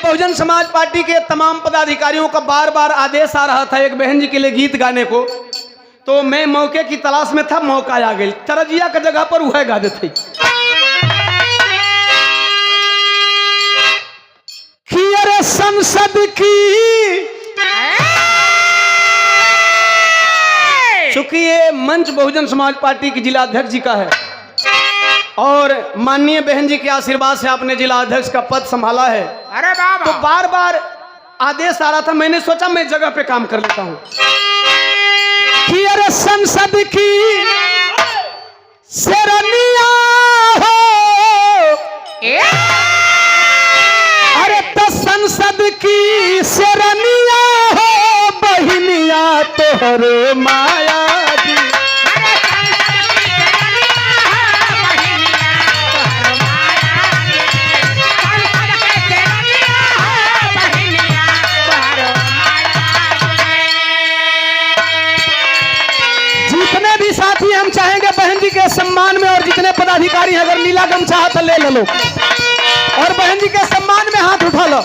Bahujan Samaj party के तमाम पदाधिकारियों का बार बार आदेश आ रहा था एक बहन जी के लिए गीत गाने को, तो मैं मौके की तलाश में था, मौका आ गई। तरजिया की जगह पर वह गा देते कि अरे संसद की, चूंकि ये मंच बहुजन समाज पार्टी के जिला अध्यक्ष जी का है और माननीय बहन जी के आशीर्वाद से आपने जिला अध्यक्ष का पद संभाला है, अरे बाबा, तो बार बार आदेश आ रहा था, मैंने सोचा मैं जगह पे काम कर लेता हूं कि अरे संसद की शेरनिया हो, अरे तो संसद की शेरनिया हो बहिनिया तोहरे माया दी। जितने भी साथी हम चाहेंगे बहन जी के सम्मान में, और जितने पदाधिकारी हैं अगर नीला गमछा हाथ ले लो और बहन जी के सम्मान में हाथ उठा लो।